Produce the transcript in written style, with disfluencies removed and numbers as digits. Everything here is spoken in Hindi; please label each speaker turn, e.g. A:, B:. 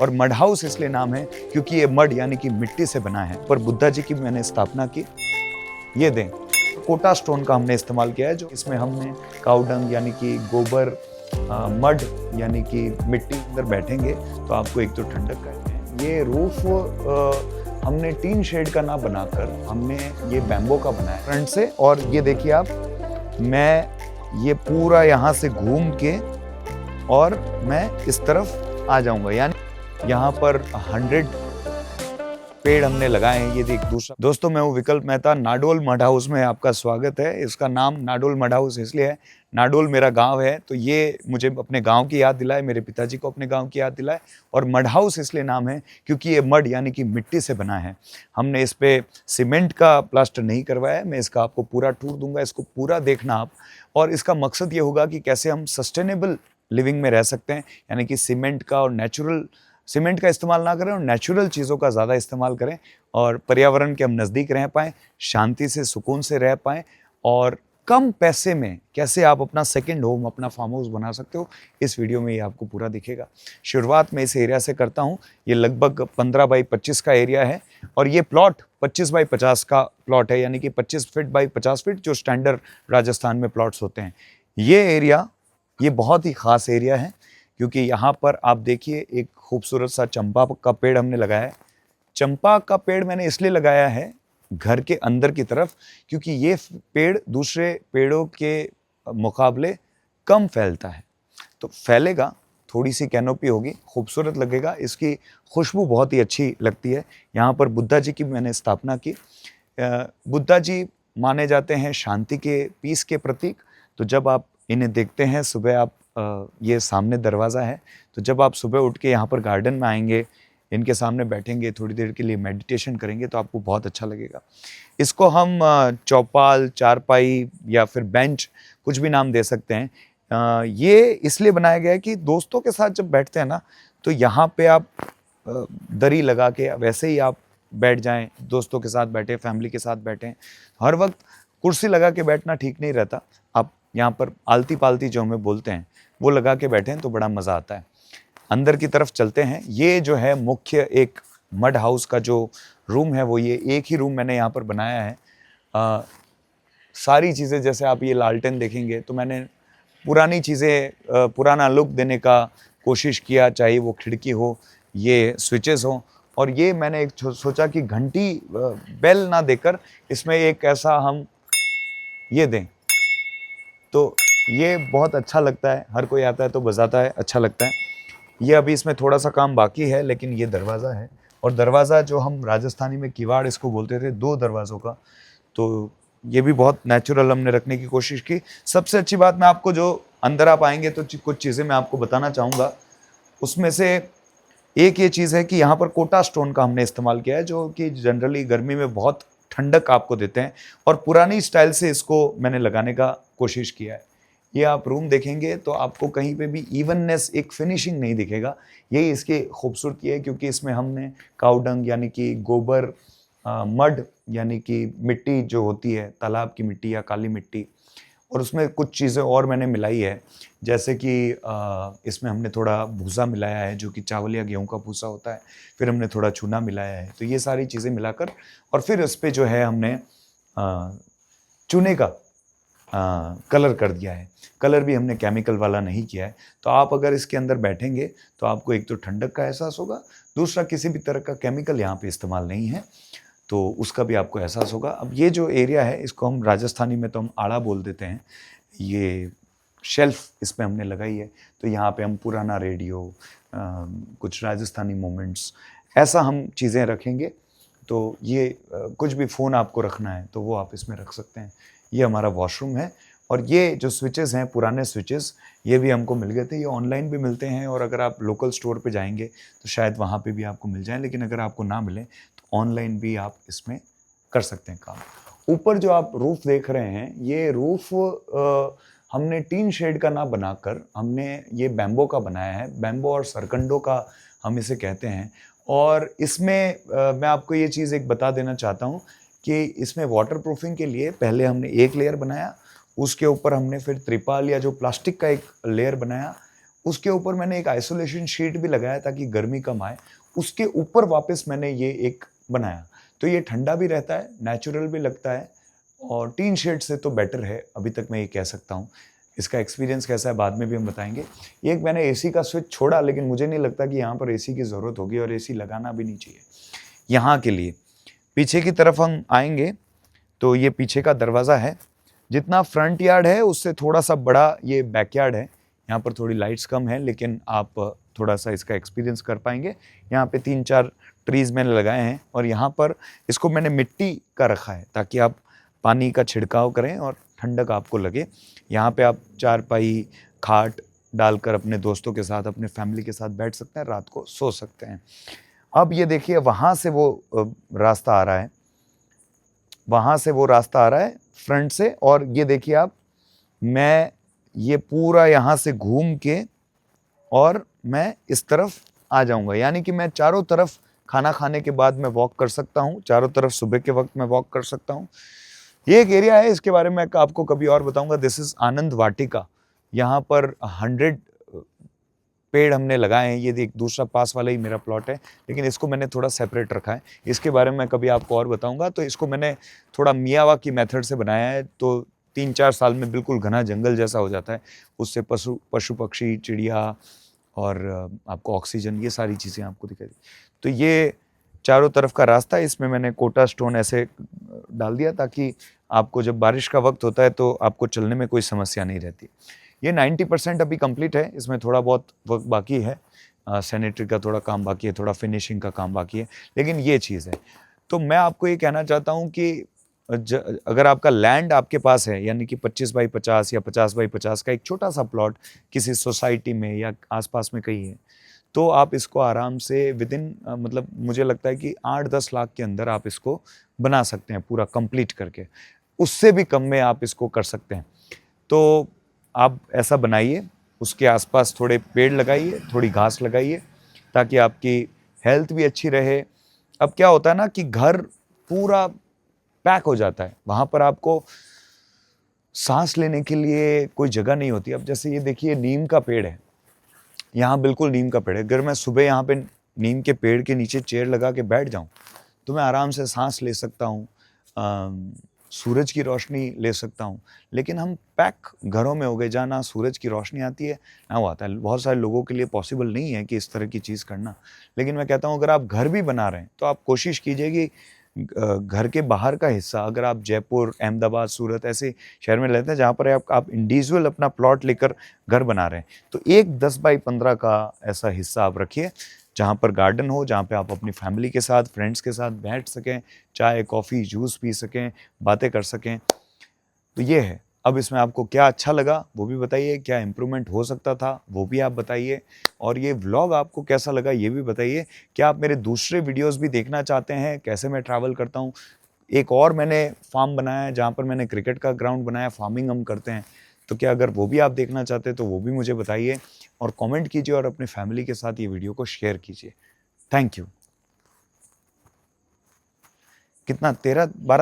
A: और मड हाउस इसलिए नाम है क्योंकि ये मड यानी कि मिट्टी से बना है। पर बुद्धा जी की मैंने स्थापना की। ये दें, कोटा स्टोन का हमने इस्तेमाल किया है, जो इसमें हमने काउडंग यानी कि गोबर, मड यानी कि मिट्टी अंदर बैठेंगे तो आपको एक तो ठंडक करते हैं। ये रूफ हमने टीन शेड का ना बनाकर हमने ये बैम्बो का बनाया फ्रंट से। और ये देखिए आप, मैं ये पूरा यहाँ से घूम के और मैं इस तरफ आ जाऊंगा, यानी यहाँ पर 100 पेड़ हमने लगाए हैं। ये देख दूसरा। दोस्तों, मैं हूँ विकल्प मेहता। नाडोल मड हाउस में आपका स्वागत है। इसका नाम नाडोल मड हाउस इसलिए है, नाडोल मेरा गांव है, तो ये मुझे अपने गांव की याद दिलाए, मेरे पिताजी को अपने गांव की याद दिलाए। और मड हाउस इसलिए नाम है क्योंकि ये मड यानी कि मिट्टी से बना है। हमने इस पे सीमेंट का प्लास्टर नहीं करवाया है। मैं इसका आपको पूरा टूर दूंगा, इसको पूरा देखना आप। और इसका मकसद ये होगा कि कैसे हम सस्टेनेबल लिविंग में रह सकते हैं, यानी कि सीमेंट का और नेचुरल सीमेंट का इस्तेमाल ना करें और नेचुरल चीज़ों का ज़्यादा इस्तेमाल करें और पर्यावरण के हम नज़दीक रह पाएँ, शांति से सुकून से रह पाएँ। और कम पैसे में कैसे आप अपना सेकंड होम, अपना फार्म हाउस बना सकते हो, इस वीडियो में ये आपको पूरा दिखेगा। शुरुआत मैं इस एरिया से करता हूँ। ये लगभग 15 बाई 25 का एरिया है और ये प्लॉट 25 बाई 50 का प्लॉट है, यानी कि 25 फीट बाई 50 फीट जो स्टैंडर्ड राजस्थान में प्लॉट्स होते हैं। ये एरिया ये बहुत ही ख़ास एरिया है क्योंकि यहाँ पर आप देखिए एक खूबसूरत सा चंपा का पेड़ हमने लगाया है। चंपा का पेड़ मैंने इसलिए लगाया है घर के अंदर की तरफ क्योंकि ये पेड़ दूसरे पेड़ों के मुकाबले कम फैलता है, तो फैलेगा, थोड़ी सी कैनोपी होगी, खूबसूरत लगेगा, इसकी खुशबू बहुत ही अच्छी लगती है। यहाँ पर बुद्धा जी की मैंने स्थापना की। बुद्धा जी माने जाते हैं शांति के, पीस के प्रतीक। तो जब आप इन्हें देखते हैं सुबह, आप ये सामने दरवाज़ा है, तो जब आप सुबह उठ के यहाँ पर गार्डन में आएंगे, इनके सामने बैठेंगे, थोड़ी देर के लिए मेडिटेशन करेंगे तो आपको बहुत अच्छा लगेगा। इसको हम चौपाल, चारपाई या फिर बेंच, कुछ भी नाम दे सकते हैं। ये इसलिए बनाया गया है कि दोस्तों के साथ जब बैठते हैं ना, तो यहाँ पे आप दरी लगा के वैसे ही आप बैठ जाएं, दोस्तों के साथ बैठे, फैमिली के साथ बैठें। हर वक्त कुर्सी लगा के बैठना ठीक नहीं रहता। आप यहाँ पर आलती पालती जो हमें बोलते हैं वो लगा के बैठें तो बड़ा मज़ा आता है। अंदर की तरफ चलते हैं। ये जो है मुख्य एक मड हाउस का जो रूम है वो ये एक ही रूम मैंने यहाँ पर बनाया है। सारी चीज़ें, जैसे आप ये लालटेन देखेंगे तो मैंने पुरानी चीज़ें, पुराना लुक देने का कोशिश किया, चाहे वो खिड़की हो, ये स्विचेस हो। और ये मैंने एक सोचा कि घंटी बेल ना देकर इसमें एक ऐसा हम ये दें, तो ये बहुत अच्छा लगता है। हर कोई आता है तो बजाता है, अच्छा लगता है। ये अभी इसमें थोड़ा सा काम बाकी है, लेकिन ये दरवाज़ा है। और दरवाज़ा जो हम राजस्थानी में किवाड़ इसको बोलते थे, 2 दरवाज़ों का, तो ये भी बहुत नेचुरल हमने रखने की कोशिश की। सबसे अच्छी बात, मैं आपको जो अंदर आप आएंगे तो कुछ चीज़ें मैं आपको बताना चाहूँगा। उसमें से एक ये चीज़ है कि यहाँ पर कोटा स्टोन का हमने इस्तेमाल किया है, जो कि जनरली गर्मी में बहुत ठंडक आपको देते हैं। और पुरानी स्टाइल से इसको मैंने लगाने का कोशिश किया है। ये आप रूम देखेंगे तो आपको कहीं पे भी इवननेस, एक फिनिशिंग नहीं दिखेगा। यही इसकी खूबसूरती है क्योंकि इसमें हमने काउडंग यानी कि गोबर, मड यानी कि मिट्टी जो होती है, तालाब की मिट्टी या काली मिट्टी, और उसमें कुछ चीज़ें और मैंने मिलाई है। जैसे कि इसमें हमने थोड़ा भूसा मिलाया है जो कि चावल या गेहूँ का भूसा होता है, फिर हमने थोड़ा चूना मिलाया है। तो ये सारी चीज़ें मिलाकर और फिर इस पे जो है हमने चूने का कलर कर दिया है। कलर भी हमने केमिकल वाला नहीं किया है। तो आप अगर इसके अंदर बैठेंगे तो आपको एक तो ठंडक का एहसास होगा, दूसरा किसी भी तरह का केमिकल यहाँ पे इस्तेमाल नहीं है, तो उसका भी आपको एहसास होगा। अब ये जो एरिया है इसको हम राजस्थानी में तो हम आड़ा बोल देते हैं। ये शेल्फ इस पे हमने लगाई है, तो यहाँ पे हम पुराना रेडियो, कुछ राजस्थानी मोमेंट्स, ऐसा हम चीज़ें रखेंगे। तो ये कुछ भी फ़ोन आपको रखना है तो वो आप इसमें रख सकते हैं। ये हमारा वॉशरूम है। और ये जो स्विचेस हैं, पुराने स्विचेस, ये भी हमको मिल गए थे। ये ऑनलाइन भी मिलते हैं और अगर आप लोकल स्टोर पे जाएंगे तो शायद वहाँ पे भी आपको मिल जाए, लेकिन अगर आपको ना मिले तो ऑनलाइन भी आप इसमें कर सकते हैं काम। ऊपर जो आप रूफ़ देख रहे हैं, ये रूफ़ हमने टीन शेड का ना बनाकर हमने ये बैम्बो का बनाया है। बैम्बो और सरकंडो का हम इसे कहते हैं। और इसमें मैं आपको ये चीज़ एक बता देना चाहता हूँ कि इसमें वाटर प्रूफिंग के लिए पहले हमने एक लेयर बनाया, उसके ऊपर हमने फिर त्रिपाल या जो प्लास्टिक का एक लेयर बनाया, उसके ऊपर मैंने एक आइसोलेशन शीट भी लगाया ताकि गर्मी कम आए। उसके ऊपर वापस मैंने ये एक बनाया, तो ये ठंडा भी रहता है, नेचुरल भी लगता है और टीन शेड से तो बेटर है, अभी तक मैं ये कह सकता हूँ। इसका एक्सपीरियंस कैसा है बाद में भी हम बताएंगे। ये एक मैंने एसी का स्विच छोड़ा, लेकिन मुझे नहीं लगता कि यहाँ पर एसी की ज़रूरत होगी और एसी लगाना भी नहीं चाहिए यहाँ के लिए। पीछे की तरफ हम आएंगे तो ये पीछे का दरवाज़ा है। जितना फ्रंट यार्ड है उससे थोड़ा सा बड़ा ये बैकयार्ड है। यहाँ पर थोड़ी लाइट्स कम है, लेकिन आप थोड़ा सा इसका एक्सपीरियंस कर पाएंगे। यहाँ पे 3-4 ट्रीज़ मैंने लगाए हैं और यहाँ पर इसको मैंने मिट्टी का रखा है ताकि आप पानी का छिड़काव करें और ठंडक आपको लगे। यहाँ पे आप चारपाई, खाट डालकर अपने दोस्तों के साथ, अपने फैमिली के साथ बैठ सकते हैं, रात को सो सकते हैं। अब ये देखिए वहाँ से वो रास्ता आ रहा है, वहाँ से वो रास्ता आ रहा है फ्रंट से, और ये देखिए आप, मैं ये पूरा यहाँ से घूम के और मैं इस तरफ आ जाऊँगा। यानी कि मैं चारों तरफ खाना खाने के बाद मैं वॉक कर सकता हूँ, चारों तरफ सुबह के वक्त मैं वॉक कर सकता हूँ। ये एक एरिया है, इसके बारे में मैं आपको कभी और बताऊँगा। दिस इज़ आनंद वाटिका। यहाँ पर 100 पेड़ हमने लगाए हैं। ये एक दूसरा पास वाला ही मेरा प्लॉट है, लेकिन इसको मैंने थोड़ा सेपरेट रखा है। इसके बारे में मैं कभी आपको और बताऊंगा। तो इसको मैंने थोड़ा मियावाकी मेथड से बनाया है, तो 3-4 साल में बिल्कुल घना जंगल जैसा हो जाता है। उससे पशु पक्षी, चिड़िया और आपको ऑक्सीजन, ये सारी चीज़ें आपको दिखाई दी। तो ये चारों तरफ का रास्ता है, इसमें मैंने कोटा स्टोन ऐसे डाल दिया ताकि आपको जब बारिश का वक्त होता है तो आपको चलने में कोई समस्या नहीं रहती। ये 90% अभी कंप्लीट है, इसमें थोड़ा बहुत वक्त बाकी है, सैनिटरी का थोड़ा काम बाकी है, थोड़ा फिनिशिंग का काम बाकी है, लेकिन ये चीज़ है। तो मैं आपको ये कहना चाहता हूँ कि अगर आपका लैंड आपके पास है, यानी कि 25 बाई 50 या 50 बाई 50 का एक छोटा सा प्लॉट किसी सोसाइटी में या आसपास में कहीं है, तो आप इसको आराम से विदिन मतलब मुझे लगता है कि 8-10 लाख के अंदर आप इसको बना सकते हैं पूरा कंप्लीट करके। उससे भी कम में आप इसको कर सकते हैं। तो आप ऐसा बनाइए, उसके आसपास थोड़े पेड़ लगाइए, थोड़ी घास लगाइए, ताकि आपकी हेल्थ भी अच्छी रहे। अब क्या होता है ना कि घर पूरा पैक हो जाता है, वहाँ पर आपको सांस लेने के लिए कोई जगह नहीं होती। अब जैसे ये देखिए नीम का पेड़ है, यहाँ बिल्कुल नीम का पेड़ है। अगर मैं सुबह यहाँ पे नीम के पेड़ के नीचे चेयर लगा के बैठ जाऊँ तो मैं आराम से सांस ले सकता हूँ, सूरज की रोशनी ले सकता हूँ। लेकिन हम पैक घरों में हो गए जहाँ ना सूरज की रोशनी आती है ना वो आता है। बहुत सारे लोगों के लिए पॉसिबल नहीं है कि इस तरह की चीज़ करना। लेकिन मैं कहता हूँ अगर आप घर भी बना रहे हैं तो आप कोशिश कीजिए कि घर के बाहर का हिस्सा, अगर आप जयपुर, अहमदाबाद, सूरत ऐसे शहर में रहते हैं जहाँ पर आप इंडिविजुअल अपना प्लॉट लेकर घर बना रहे हैं, तो एक 10 बाई 15 का ऐसा हिस्सा आप रखिए जहाँ पर गार्डन हो, जहाँ पे आप अपनी फैमिली के साथ, फ्रेंड्स के साथ बैठ सकें, चाय, कॉफ़ी, जूस पी सकें, बातें कर सकें। तो ये है। अब इसमें आपको क्या अच्छा लगा वो भी बताइए, क्या इम्प्रूवमेंट हो सकता था वो भी आप बताइए, और ये व्लॉग आपको कैसा लगा ये भी बताइए। क्या आप मेरे दूसरे वीडियोस भी देखना चाहते हैं, कैसे मैं ट्रैवल करता हूँ? एक और मैंने फार्म बनाया है जहाँ पर मैंने क्रिकेट का ग्राउंड बनाया, फार्मिंग हम करते हैं। तो क्या अगर वो भी आप देखना चाहते हैं तो वो भी मुझे बताइए और कमेंट कीजिए और अपने फैमिली के साथ ये वीडियो को शेयर कीजिए। Thank you. कितना 13-12